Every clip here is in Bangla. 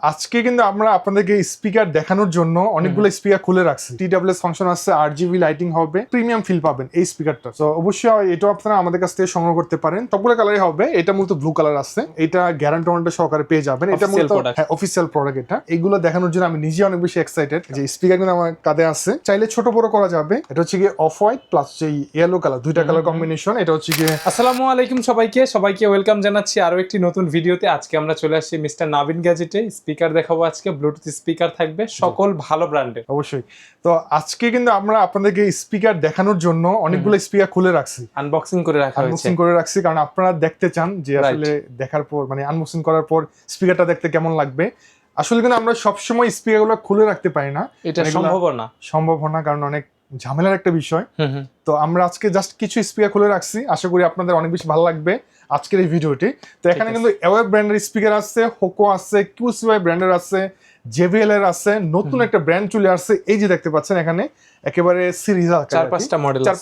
আজকে কিন্তু আমরা আপনাদেরকে স্পিকার দেখানোর জন্য অনেকগুলো স্পিকার খুলে রাখছি। TWS ফাংশন আছে, RGB লাইটিং হবে, প্রিমিয়াম ফিল পাবেন এই স্পিকারটা। তো অবশ্যই এটা আপনারা আমাদের কাছ থেকে সংগ্রহ করতে পারেন। সবগুলো কালারই হবে। এটা মূলত ব্লু কালার আছে, এটা গ্যারান্টি ওয়ারেন্টি সহকারে পেয়ে যাবেন। এটা মূলত অফিসিয়াল প্রোডাক্ট। এটা এগুলো দেখানোর জন্য আমি নিজে অনেক বেশি এক্সাইটেড যে স্পিকার কিন্তু আমার কাঁধে আছে, চাইলে ছোট বড় করা যাবে। এটা হচ্ছে গিয়ে অফ হোয়াইট প্লাস এই ইয়েলো কালার, দুইটা কালার কম্বিনেশন। এটা হচ্ছে গিয়ে আসসালামু আলাইকুম সবাইকে ওয়েলকাম জানাচ্ছি আরো একটি নতুন ভিডিওতে। আজকে আমরা চলে আসছি মিস্টার নাবিন গ্যাজেটে। স্পিকার দেখাবো আজকে, ব্লুটুথ স্পিকার থাকবে সকল ভালো ব্র্যান্ডের। অবশ্যই। তো আজকে কিন্তু আমরা আপনাদেরকে স্পিকার দেখানোর জন্য অনেকগুলো স্পিকার খুলে রাখছি, আনবক্সিং করে রাখছি, কারণ আপনারা দেখতে চান যে আসলে দেখার পর মানে আনবক্সিং করার পর স্পিকারটা দেখতে কেমন লাগবে। আসলে কিন্তু আমরা সবসময় স্পিকারগুলো খুলে রাখতে পারি না, এটা সম্ভব না, কারণ অনেক ঝামেলার একটা বিষয়। তো আমরা আজকে জাস্ট কিছু স্পিকার খুলে রাখছি, আশা করি আপনাদের অনেক বেশি ভালো লাগবে আজকের এই ভিডিওটি। তো এখানে কিন্তু অ্যাওয়ে ব্র্যান্ডের স্পিকার আছে, হোকো আছে, কিউসিওয়াই ব্র্যান্ডের আছে, JBL এর আছে, নতুন একটা ব্র্যান্ড চলে আসছে, এই যে দেখতে পাচ্ছেন এখানে একেবারে সিরিজ চার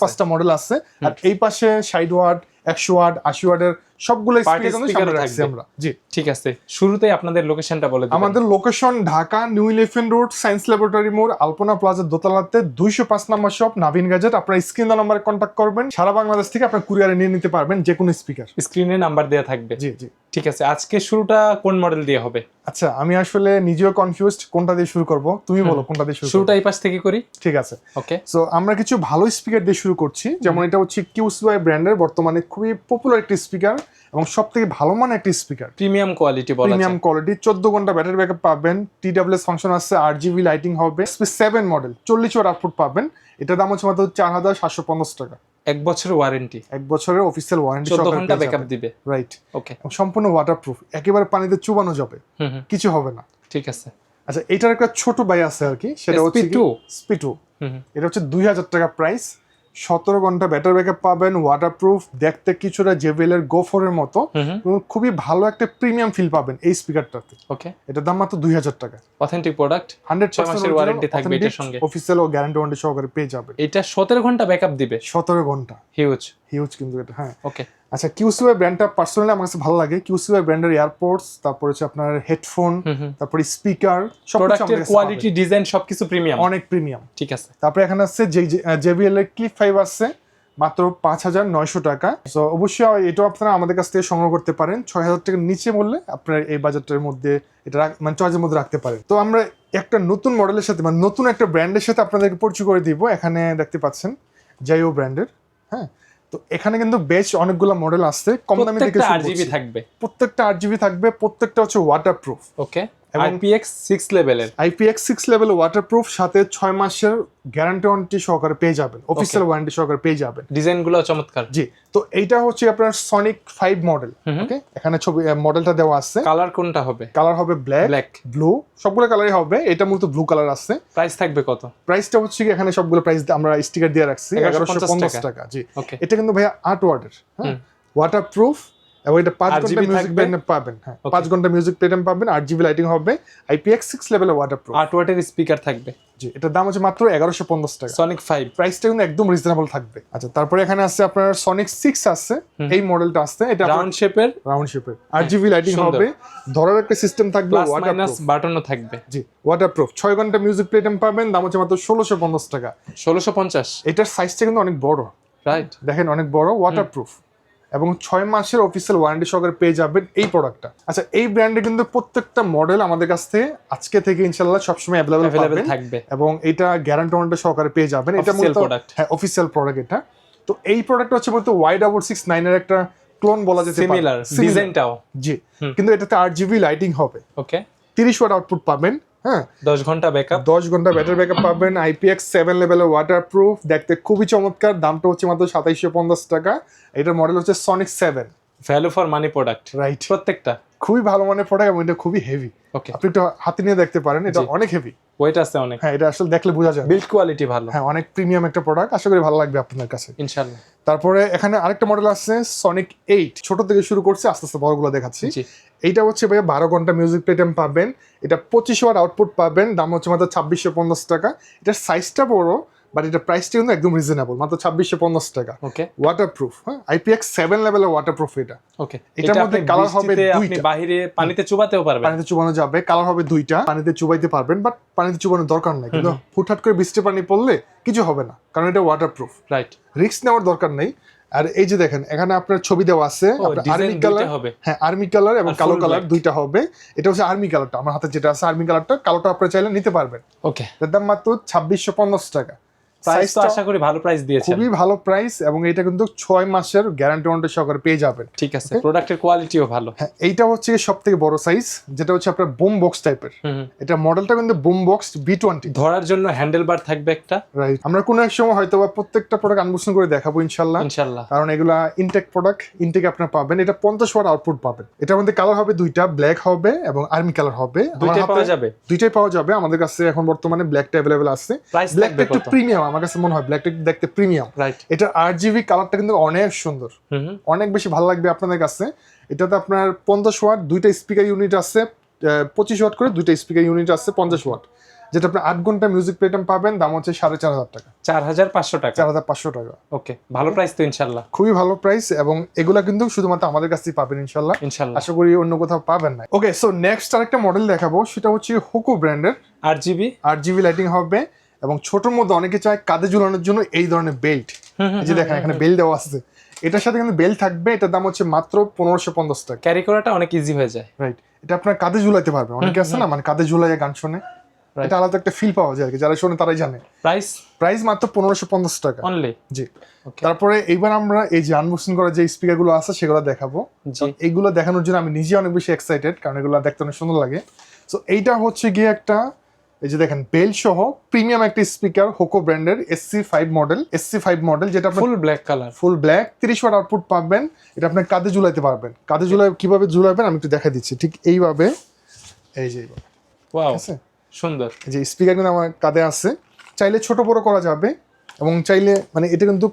পাঁচটা মডেল আছে। আর এই পাশে 60 ওয়াট, 100 ওয়াট, 80 ওয়াটের সবগুলো স্পিকার রাখছি আমরা। জি ঠিক আছে, শুরুতেই আপনাদের লোকেশনটা বলে দিন। আমাদের location Dhaka new elephant road, science laboratory মোড়, আলপনা প্লাজার দোতলাতে 205 নম্বর শপ নাবিন গ্যাজেট। আপনারা স্ক্রিন নাম্বারে কন্ট্যাক্ট করবেন, সারা বাংলাদেশ থেকে আপনারা কুরিয়ারে নিয়ে নিতে পারবেন যে কোনো স্পিকার। স্ক্রিনে নাম্বার দেওয়া থাকবে। জি জি ঠিক আছে, আজকে শুরুটা কোন মডেল দিয়ে হবে? আচ্ছা, আমি আসলে নিজেও কনফিউজড কোনটা দিয়ে শুরু করব, তুমি বলো কোনটা দিয়ে শুরুটা এই পাশ থেকে করি। ঠিক আছে, ওকে। সো আমরা কিছু ভালো স্পিকার দিয়ে শুরু করছি। যেমন এটা হচ্ছে কিউসিওয়াই ব্র্যান্ডের বর্তমানে খুবই পপুলার একটি স্পিকার এবং সবথেকে ভালো মানের একটি স্পিকার, প্রিমিয়াম কোয়ালিটি। 14 ঘন্টা ব্যাটারি ব্যাকআপ পাবেন, TWS ফাংশন আছে, RGB লাইটিং হবে, 7 মডেল, 40 ওয়াট আউটপুট পাবেন। এটার দাম হচ্ছে মাত্র 4750 টাকা। 1 বছরের ওয়ারেন্টি, 1 বছরের অফিসিয়াল ওয়ারেন্টি, 14 ঘন্টা ব্যাকআপ দিবে। রাইট, ওকে। সম্পূর্ণ ওয়াটারপ্রুফ, একেবারে পানিতে চুবানো যাবে, কিছু হবে না। ঠিক আছে। আচ্ছা, এটার একটা ছোট ভাই আছে আর কি, সেটা হচ্ছে SP2। এটা হচ্ছে 2000 টাকা প্রাইস, 17 ঘন্টা ব্যাটারি ব্যাকআপ পাবেন, ওয়াটারপ্রুফ, দেখতে কিছুটা JBL এর GO4 এর মতো, খুবই ভালো একটা প্রিমিয়াম ফিল পাবেন এই স্পিকারটাতে। ওকে। এটার দাম মাত্র 2000 টাকা। অথেন্টিক প্রোডাক্ট, 100% মাসের ওয়ারেন্টি থাকবে এটার সঙ্গে, অফিসিয়াল ও গ্যারান্টি ওয়ারেন্টি সহকারে পেয়ে যাবে। এটা 17 ঘন্টা ব্যাকআপ দিবে। 17 ঘন্টা, হিউজ কিন্তু এটা। হ্যাঁ, ওকে। আচ্ছা, কিউসিওয়াই ব্র্যান্ডটা পার্সোনালি আমার কাছে ভালো লাগে। কিউসিওয়াই ব্র্যান্ডের এয়ারপোর্টস, তারপর হচ্ছে আপনার হেডফোন, তারপর স্পিকার, প্রোডাক্টের কোয়ালিটি, ডিজাইন সবকিছু প্রিমিয়াম, অনেক প্রিমিয়াম। ঠিক আছে। তারপর এখানে আছে JBL এর ক্লিপ 5 আছে, মাত্র 5900 টাকা। সো অবশ্যই এটাও আপনারা আমাদের কাছ থেকে সংগ্রহ করতে পারেন। 6000 টাকার নিচে বললে আপনার এই বাজেটের মধ্যে এটা মানে চয়েসের মধ্যে রাখতে পারেন। তো আমরা একটা নতুন মডেলের সাথে মানে নতুন একটা ব্র্যান্ডের সাথে আপনাদেরকে পরিচয় করে দিব। এখানে দেখতে পাচ্ছেন জাইও ব্র্যান্ডের। হ্যাঁ, তো এখানে কিন্তু বেশ অনেকগুলো মডেল আসছে, কম দামি থেকে RGB থাকবে, প্রত্যেকটা RGB থাকবে, প্রত্যেকটা হচ্ছে ওয়াটারপ্রুফ। ওকে। IPX6 লেভেলের, IPX6 লেভেল ওয়াটারপ্রুফ, সাথে 6 মাসের গ্যারান্টি ওয়ারেন্টি সহকারে পেয়ে যাবেন, অফিসিয়াল ওয়ারেন্টি সহকারে পেয়ে যাবেন। ডিজাইনগুলো চমৎকার। জি, তো এইটা হচ্ছে আপনার সনিক 5 মডেল। ওকে, এখানে ছবি মডেলটা দেওয়া আছে। কালার কোনটা হবে? কালার হবে ব্ল্যাক, ব্লু, সবগুলো কালারই হবে। এটা মূলত ব্লু কালার আছে। প্রাইস থাকবে কত? প্রাইসটা হচ্ছে কি, এখানে সবগুলো প্রাইস আমরা স্টিকার দিয়ে রাখছি, 1150 টাকা। জি, এটা কিন্তু ভাইয়া 8 ওয়াটের, হ্যাঁ, ওয়াটারপ্রুফ, এবং এটা 5 ঘন্টা মিউজিক প্লেটে পাবেন। হ্যাঁ, 5 ঘন্টা মিউজিক প্লেটে পাবেন, RGB লাইটিং হবে, IPX6 লেভেলের ওয়াটারপ্রুফ, 8 ওয়াটের স্পিকার থাকবে। জি, এটার দাম হচ্ছে মাত্র 1150 টাকা। সনিক 5 প্রাইসটা কিন্তু একদম রিজনেবল থাকবে। আচ্ছা, তারপরে এখানে আছে আপনার সনিক 6 আছে, এই মডেলটা আছে, এটা রাউন্ড শেপের, RGB লাইটিং হবে, ধরার একটা সিস্টেম থাকবে, ওয়াটারপ্রুফ, বাটনও থাকবে। জি, ওয়াটারপ্রুফ, 6 ঘন্টা মিউজিক প্লেটে পাবেন, দাম হচ্ছে মাত্র 1650 টাকা। 1650। এটার সাইজটা কিন্তু অনেক বড়, রাইট, দেখেন অনেক বড়, ওয়াটারপ্রুফ এবং 6 মাসের অফিসিয়াল ওয়ারেন্টি সহকারে পেয়ে যাবেন এই প্রোডাক্টটা। আচ্ছা, এই ব্র্যান্ডে কিন্তু প্রত্যেকটা মডেল আমাদের কাছ থেকে আজকে থেকে ইনশাআল্লাহ সবসময় অ্যাভেলেবল থাকবে এবং এটা গ্যারান্টি ওয়ারেন্টি সহকারে পেয়ে যাবেন। এটা মূলত অফিসিয়াল প্রোডাক্ট। এটা তো এই প্রোডাক্টটা হচ্ছে বলতে Y669 এর একটা ক্লোন বলা যেতে পারে, সিমিলার ডিজাইনটাও। জি, কিন্তু এটাতে RGB লাইটিং হবে। ওকে, 30 ওয়াট আউটপুট পাবেন। হ্যাঁ, 10 ঘন্টা ব্যাকআপ, 10 ঘন্টা ব্যাটারি ব্যাকআপ পাবেন, IPX7 লেভেলের ওয়াটারপ্রুফ, দেখতে খুবই চমৎকার। দামটা হচ্ছে মাত্র 2750 টাকা। এটার মডেল হচ্ছে Sonic 7। Value for money product, right, প্রত্যেকটা খুবই ভালো মানের প্রোডাক্ট এবং এটা খুবই হেভি। ওকে, আপনি একটু হাতে নিয়ে দেখতে পারেন, এটা অনেক হেভি, ওয়েট আছে অনেক। হ্যাঁ, এটা আসলে দেখলে বোঝা যায়, বিল্ড কোয়ালিটি ভালো। হ্যাঁ, অনেক প্রিমিয়াম একটা প্রোডাক্ট, আশা করি ভালো লাগবে আপনাদের কাছে ইনশাআল্লাহ। তারপরে এখানে আরেকটা মডেল আছে সনিক 8, ছোট থেকে শুরু করছে, আস্তে আস্তে বড়গুলো দেখাচ্ছি। এইটা হচ্ছে ভাইয়া 12 ঘন্টা মিউজিক প্লেটে পাবেন, এটা 25 ওয়াট আউটপুট পাবেন, দাম হচ্ছে মাত্র 2650 টাকা। এটার সাইজটা বড়, বাট এটা প্রাইসটা কিন্তু একদম রিজনেবল, মাত্র 2650 টাকা। ওকে ওয়াটারপ্রুফ, হ্যাঁ, IPX7 লেভেলের ওয়াটারপ্রুফ এটা। ওকে, এটার মধ্যে কালার হবে আপনি দুইটা, বাইরে পানিতে চুবাতেও পারবেন, পানিতে চুবানো যাবে, কালার হবে দুইটা, পানিতে চুবাইতে পারবেন, বাট পানিতে চুবানোর দরকার নাই। কিন্তু হুটহাট করে বৃষ্টি পানি পড়লে কিছু হবে না, কারণ এটা ওয়াটারপ্রুফ, রাইট, রিস্ক নেওয়ার দরকার নেই। আর এই যে দেখেন এখানে আপনার ছবি দেওয়া আছে, আর্মি কালার, হবে, হ্যাঁ আর্মি কালার এবং আর কালো full কালার black। দুইটা হবে। এটা হচ্ছে আর্মি কালারটা, আমার হাতে যেটা আছে আর্মি কালারটা, কালোটা আপনারা চাইলে নিতে পারবেন। ওকে, এর দাম মাত্র 2650 টাকা। প্রাইস তো আশা করি ভালো প্রাইস দিয়েছেন, খুবই ভালো প্রাইস, এবং এটা কিন্তু 6 মাসের গ্যারান্টি ওয়ারেন্টি সহকারে পেয়ে যাবেন। ঠিক আছে, প্রোডাক্টের কোয়ালিটিও ভালো। হ্যাঁ, এইটা হচ্ছে সবথেকে বড় সাইজ, যেটা হচ্ছে আপনার বুম বক্স টাইপের। এটা মডেলটা কিন্তু বুম বক্স B20। ধরার জন্য হ্যান্ডেল বার থাকবে একটা, রাইট। আমরা কোনো এক সময় হয়তো বা প্রত্যেকটা প্রোডাক্ট আনবক্সিং করে দেখাবো ইনশাআল্লাহ, কারণ এগুলা ইনটেক প্রোডাক্ট, ইনটেক আপনারা পাবেন। এটা 50 ওয়াট আউটপুট পাবেন। এটার মধ্যে কালার হবে দুইটা, ব্ল্যাক হবে এবং আর্মি কালার হবে। দুইটাই পাওয়া যাবে, দুইটাই পাওয়া যাবে। আমাদের কাছে এখন বর্তমানে ব্ল্যাকটা अवेलेबल আছে। ব্ল্যাকটা একটু প্রিমিয়াম, আমার কাছে মনে হয় ব্ল্যাকটা দেখতে প্রিমিয়াম। রাইট। এটা RGB কালারটা কিন্তু অনেক সুন্দর, অনেক বেশি ভালো লাগবে আপনাদের কাছে। এটাতে আপনার 50 ওয়াট দুইটা স্পিকার ইউনিট আছে, 25 ওয়াট করে দুইটা স্পিকার ইউনিট আছে 50 ওয়াট, যেটা আপনি 8 ঘন্টা মিউজিক প্লেটাম পাবেন। দাম হচ্ছে 4500 টাকা, 4500 টাকা, 4500 টাকা। ওকে, ভালো প্রাইস তো ইনশাআল্লাহ, খুবই ভালো প্রাইস, এবং এগুলা কিন্তু শুধুমাত্র আমাদের কাছেই পাবেন ইনশাআল্লাহ, আশা করি অন্য কোথাও পাবেন না। ওকে, সো নেক্সট আরেকটা মডেল দেখাবো, সেটা হচ্ছে হোকো ব্র্যান্ডের RGB লাইটিং হবে, এবং ছোটর মধ্যে অনেকে চায় কাঁধে ঝুলানোর জন্য এই ধরনের বেল্ট। এই যে দেখেন এখানে বেল্ট দেওয়া আছে, এটার সাথে কিন্তু বেল্ট থাকবে। এটার দাম হচ্ছে মাত্র 1550 টাকা। ক্যারি করাটা অনেক ইজি হয়ে যায়, রাইট। এটা আপনার কাঁধে ঝুলাইতে পারবে, অনেকে আছে না মানে কাঁধে ঝুলাইয়া গান শোনে, এটা আলাদা একটা ফিল পাওয়া যায় আর কি, যারা শোনে তারাই জানে। প্রাইস মাত্র 1550 টাকা অনলি। জি। তারপরে এইবার আমরা এই যে আনবক্সিং করা যে স্পিকার গুলো আছে সেগুলো দেখাবো। এইগুলো দেখানোর জন্য আমি নিজে অনেক বেশি এক্সাইটেড, কারণ এগুলো দেখতে অনেক সুন্দর লাগে। সো এইটা হচ্ছে গিয়ে একটা, এই যে দেখেন বেল্ট সহ প্রিমিয়াম একটা স্পিকার, হোকো ব্র্যান্ডের SC5 মডেল, যেটা full black colour, full black, 30 watt output পাবেন। এটা আপনি কাঁধে ঝুলাইতে পারবেন। কাঁধে ঝুলাই কিভাবে ঝুলাবেন আমি একটু দেখাই দিচ্ছি, ঠিক এইভাবে, এই যে এইভাবে। ওয়াও, সুন্দর। এই যে স্পিকার কিন্তু আমার কাঁধে আছে, চাইলে ছোট বড় করা যাবে, এবং চাইলে মানে এটা কিন্তু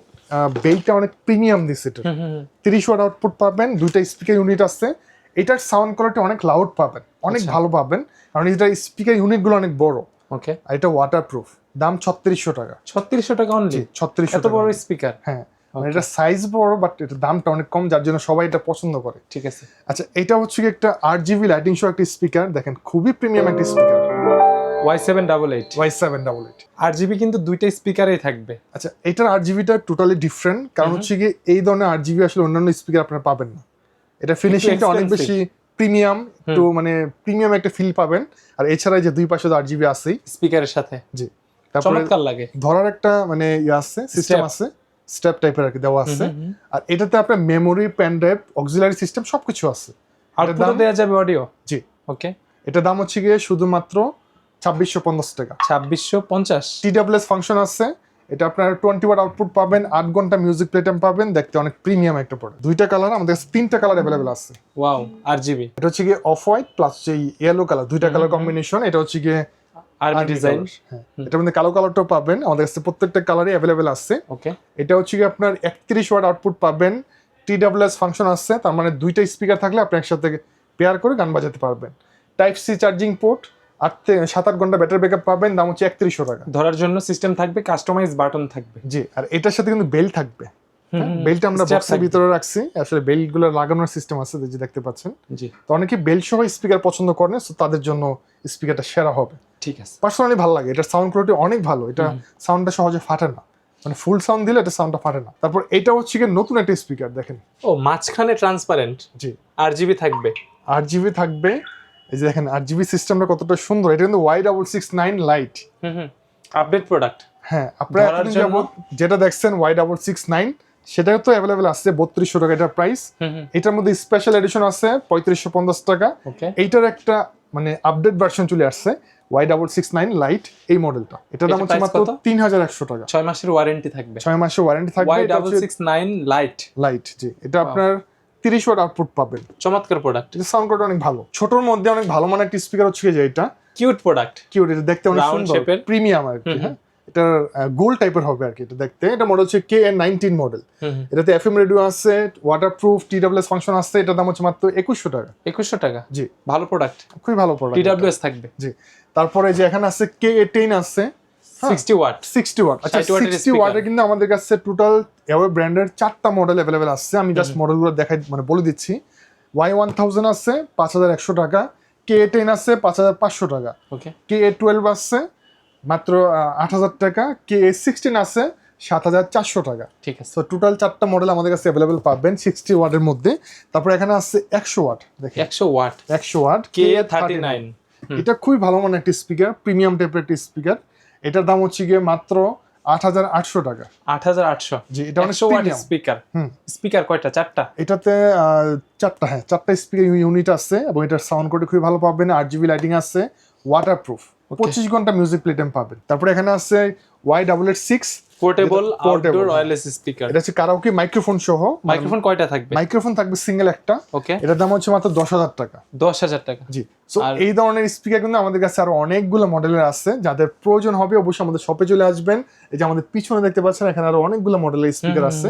বেল্টটা অনেক প্রিমিয়াম দিচ্ছে। এটা 30 ওয়াট আউটপুট পাবেন, দুইটা স্পিকার ইউনিট আছে। এটার সাউন্ড কোয়ালিটি অনেক লাউড পাবেন, অনেক ভালো পাবেন, কারণ এটা স্পিকার ইউনিট গুলো অনেক বড়। ওকে, আর এটা ওয়াটারপ্রুফ। দাম 3600 টাকা। 3600 টাকা অনলি? 3600 এত বড় স্পিকার? হ্যাঁ, মানে এটা সাইজ বড়, বাট এটা দামটা অনেক কম, যার জন্য সবাই এটা পছন্দ করে। ঠিক আছে। আচ্ছা, এটা হচ্ছে একটা RGB লাইটিং সহ একটা স্পিকার, দেখেন খুবই প্রিমিয়াম একটা স্পিকার, Y788 RGB কিন্তু দুইটা স্পিকারেই থাকবে। আচ্ছা, এটার RGBটা টোটালি ডিফারেন্ট, কারণ হচ্ছে কি এই ধরনের RGB আসলে অন্যান্য স্পিকার আপনারা পাবেন না। এটা ফিনিশিংটা অনেক বেশি প্রিমিয়াম, একটু মানে প্রিমিয়াম একটা ফিল পাবেন। আর এছাড়া যে দুই পাশে RGB আছেই স্পিকারের সাথে, জি, চমৎকার লাগে। ধরার একটা মানে ইয়ে আছে, সিস্টেম আছে, স্টেপ টাইপের আর কি দেওয়া আছে। আর এটাতে আপনার memory, pen drive, auxiliary system সবকিছু আছে। আউটপুটও দেয়া যাবে অডিও? জি। ওকে, এটা দাম হচ্ছে গিয়ে শুধুমাত্র 2650 টাকা। 2650। TWS ফাংশন আছে। এটা আপনার 20 ওয়াট আউটপুট পাবেন, 8 ঘন্টা মিউজিক প্লেটাম পাবেন, দেখতে অনেক প্রিমিয়াম একটা প্রোডাক্ট। দুইটা কালার, আমাদের কাছে 3টা কালার अवेलेबल আছে। Wow, RGB। এটা হচ্ছে গিয়ে অফ হোয়াইট প্লাস যে ইয়েলো কালার, দুইটা কালার কম্বিনেশন। এটা হচ্ছে গিয়ে আর্মি ডিজাইন। হ্যাঁ, এটার মধ্যে কালো কালারটাও পাবেন, আমাদের কাছে প্রত্যেকটা কালারই अवेलेबल আছে। ওকে, এটা হচ্ছে গিয়ে আপনার 31 ওয়াট আউটপুট পাবেন, TWS ফাংশন আছে, তার মানে দুইটা স্পিকার থাকলে আপনি একসাথে পেয়ার করে গান বাজাতে পারবেন। টাইপ সি চার্জিং পোর্ট, 7-8 ঘন্টা ব্যাটারি ব্যাকআপ পাবেন। দাম হচ্ছে 3100 টাকা। ধরার জন্য সিস্টেম থাকবে, কাস্টমাইজ বাটন থাকবে। জি, আর এটার সাথে কিন্তু বেল্ট থাকবে। বেল্ট আমরা বক্সের ভিতরে রাখছি, আসলে বেল্ট গুলো লাগানোর সিস্টেম আছে, যে দেখতে পাচ্ছেন। জি, তো অনেকে বেল্ট সহ স্পিকার পছন্দ করেন, সো তাদের জন্য স্পিকারটা সেরা হবে। ঠিক আছে, পার্সোনালি ভালো লাগে। এটার সাউন্ড কোয়ালিটি অনেক ভালো, এটা সাউন্ডটা সহজে ফাটে না, মানে ফুল সাউন্ড দিলে এটা সাউন্ডটা ফাটে না। তারপর এটা হচ্ছে কি নতুন একটা স্পিকার, দেখেন। ও, মাঝখানে ট্রান্সপারেন্ট। জি, RGB থাকবে। RGB থাকবে, এই যে দেখেন RGB সিস্টেমটা কতটা সুন্দর। এটা কিন্তু Y669 লাইট, আপডেট প্রোডাক্ট। হ্যাঁ, আপনারা যেটা দেখছেন Y669 সেটাও তো अवेलेबल আছে 3200 টাকা এটার প্রাইস। এটার মধ্যে স্পেশাল এডিশন আছে 3550 টাকা। এইটার একটা মানে আপডেট ভার্সন চলে আসছে Y669 লাইট, এই মডেলটা। এটার দাম হচ্ছে মাত্র 3100 টাকা। 6 মাসের ওয়ারেন্টি থাকবে। 6 মাসের ওয়ারেন্টি থাকবে। Y669 লাইট, জি। এটা আপনার 30 ওয়াট আউটপুট পাবেন। চমৎকার প্রোডাক্ট। এটা সাউন্ড কোয়ালিটি অনেক ভালো, ছোটর মধ্যে অনেক ভালো মানের একটা স্পিকার হচ্ছে যে এটা। কিউট প্রোডাক্ট, কিউট, এটা দেখতে অনেক সুন্দর, প্রিমিয়াম আর কি। হ্যাঁ, এটা গোল্ড টাইপের হবে আর কি এটা দেখতে। এটা মডেল হচ্ছে KN19 মডেল। এটাতে FM রেডিও আছে, ওয়াটারপ্রুফ, TWS ফাংশন আছে। এটার দাম হচ্ছে মাত্র 2100 টাকা। 2100 টাকা? জি, ভালো প্রোডাক্ট, খুবই ভালো প্রোডাক্ট। TWS থাকবে। জি, তারপরে যে এখানে আছে K18 আছে, 60 ওয়াট 60 ওয়াট। আচ্ছা 60 ওয়াটের 60 ওয়াটের কিন্তু আমাদের কাছে টোটাল অ্যাওয়ে ব্র্যান্ডের 4টা মডেল अवेलेबल আছে। আমি জাস্ট মডেলগুলো দেখাই মানে বলে দিচ্ছি। Y1000 আছে 5100 টাকা, K10 আছে 5500 টাকা, ওকে K12 আছে মাত্র 8000 টাকা, K16 আছে 7400 টাকা। ঠিক আছে। সো টোটাল 4টা মডেল আমাদের কাছে अवेलेबल পাবেন 60 ওয়াটের মধ্যে। তারপর এখানে আছে 100 ওয়াট, দেখেন 100 ওয়াট 100 ওয়াট K39 এটা খুবই ভালো মানের একটা স্পিকার, প্রিমিয়াম টাইপের একটা স্পিকার। এটার দাম হচ্ছে গিয়ে মাত্র 8800 টাকা। 8800 জি, এটা অনেক 100 ওয়াট প্রিমিয়াম। স্পিকার। স্পিকার কয়টা? 4টা। এটাতে 4টা, হ্যাঁ 4টা স্পিকার ইউনিট আছে এবং এটার সাউন্ড কোয়ালিটি খুবই ভালো পাবেন। 8GB লাইটিং আছে, ওয়াটারপ্রুফ, 25 ঘন্টা মিউজিক প্লে টাইম পাবেন। তারপর এখানে আছে Y886 পোর্টেবল যেটা portable, আউটডোর ওয়্যারলেস স্পিকার। এটা হচ্ছে কারাওকে মাইক্রোফোন সহ। মাইক্রোফোন কয়টা থাকবে? মাইক্রোফোন থাকবে সিঙ্গেল একটা। ওকে এটার দাম হচ্ছে মাত্র 10000 টাকা। 10000 টাকা। জি, সো এই ধরনের স্পিকার কিন্তু আমাদের কাছে আরো অনেকগুলো মডেলের আছে। যাদের প্রয়োজন হবে অবশ্যই আমাদের শপে চলে আসবেন। এই যে আমাদের পিছনে দেখতে পাচ্ছেন এখানে আরো অনেকগুলো মডেলের স্পিকার আছে।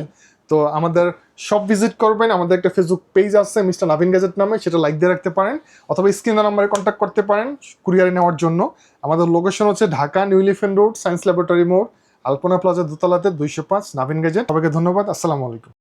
তো আমাদের শপ ভিজিট করবেন, আমাদের একটা ফেসবুক পেজ আছে মিস্টার নাভিন গ্যাজেট নামে, সেটা লাইক দিয়ে রাখতে পারেন, অথবা স্ক্রিনের নাম্বারে কন্ট্যাক্ট করতে পারেন কুরিয়ারে নেওয়ার জন্য। আমাদের লোকেশন হচ্ছে Dhaka new elephant road, science laboratory মোড়, আলপনা প্লাজা দোতলাতে 205, নাভিন গ্যাজেট। সবাইকে ধন্যবাদ, আসসালামু আলাইকুম।